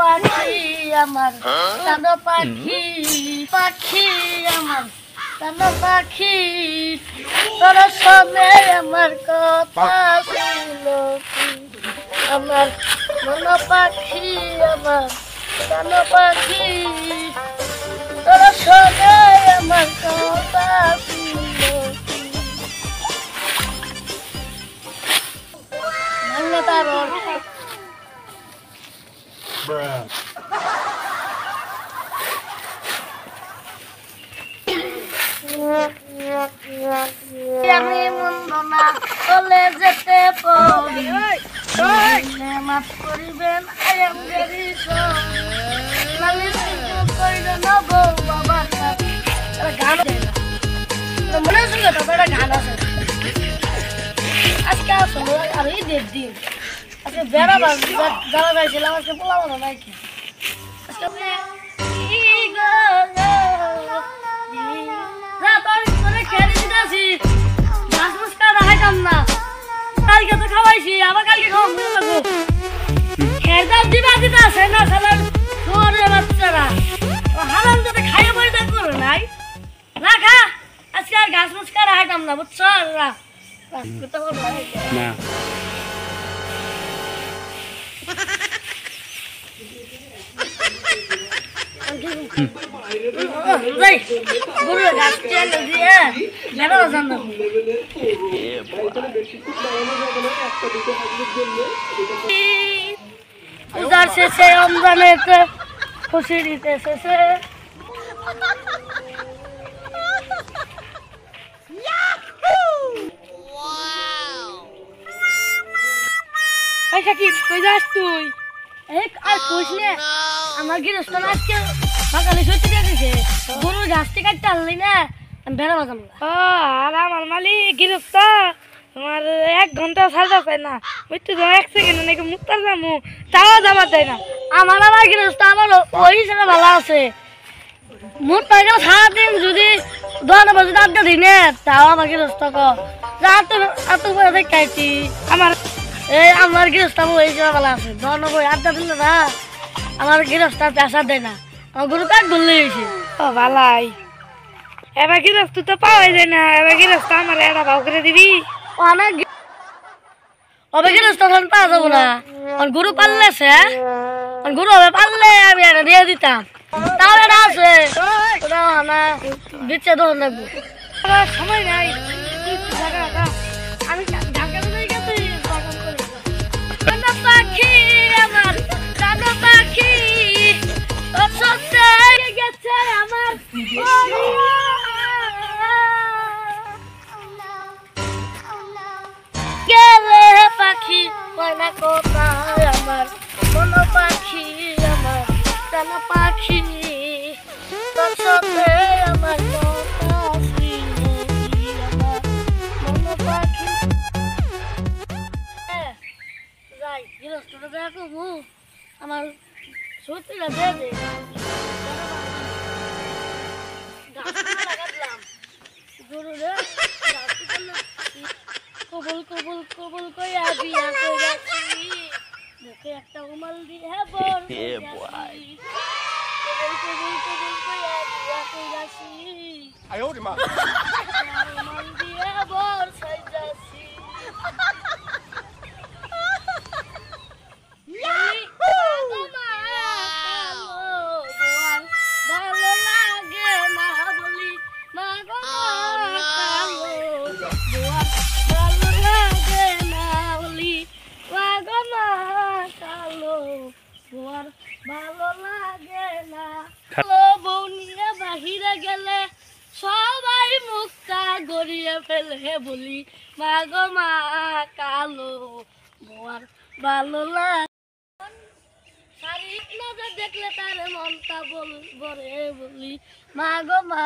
পাখি আমার কানো পাখি পাখি আমার কানো পাখি তোর সনে আমার কথা ছিল আমার মন পাখি আমার কানো পাখি তোর সনে আমার কথা ছিল ধন্যবাদ। আমি মন্দ না চলে যেতে পারি মাফ করিবেন আই এম ভেরি সরি কইলে না বউ বাবার কাছে গান মনে আছে একটা গান আছে আজকে আসলে আর ঈদের দিন আজকে বেড়া যারা গাইছিলাম আজকে পোলাবো নাই কি কালকে তো খাওয়াইছি আবার কালকে খাওয়াবো খেরদার দিবা দিতে আছে না সালার শহরের বাচ্চারা হারাম যাতে খাইয়ে পয়দা করো নাই না খা আজকে আর ঘাস মুসকা রাখাইতাম না বুঝছো না পূজার শেষে রমজানের খুশি দিতে শেষে কি কই যাস তুই আর কইস না আমার গৃহস্থ আজকে সকালে সত্যি দেখেছে গরুর ঘাস থেকে কাটতে আনলি না আমি বেড়া বাজাম আর আমার মালিক গৃহস্থ তোমার 1 ঘন্টা সাজা পায় না বুঝতে তো 1 সেকেন্ড নাকি মুক্তার যাবো তাও যাবার যায় না আমার গৃহস্থ আমার ওই হিসেবে ভালো আছে মোট পাই গেল সারাদিন যদি 10 বাজে 8টা দিনে তাও আমার গৃহস্থ খাইছি আমার গৃহস্থ ওই হিসেবে ভালো আছে 8টা দিন না আমার গৃহস্থ পেশা দেয় না আমার গরু কাঠ বললে হয়েছে ও ভালাই এবার গৃহস্থ তো পাওয়াই যায় না এবার গৃহস্থ আমার এটা ভাও করে দিবি গৃহস্থ পাওয়া যাবো না গরু পাললেছে গরু হবে পাললে আমি এটা দিয়ে দিতাম তাও এটা আছে বিচ্ছে দোকান লাগবো সময় নাই আমি পাখি আমার কানো পাখি গেছে আমার গেলে পাখি কয়না কোথায় আমার মন পাখি আমার কানো পাখি তোর সাথে আমার কথা ছিল আমার মন পাখি যাই গৃহস্থটা দেখো আমার সত্যিটা দেবে গরুরে কবুল কবুল কবুল কইয়া বিয়া কইরাছি মুখে একটা উমাল দিয়ে বল কবুল কবুল কবুল কইয়া বিয়া কইরাছি উমাল দিয়ে বল সাইজাছি ভালো লাগে না বউ নিয়ে বাহিরে গেলে সবাই মুখটা গড়িয়ে ফেলে বলি মা গো মা কালো বউয়ার ভালো লাগে শাড়ি নজর দেখলে তার মনটা বলে বলি মা গো মা।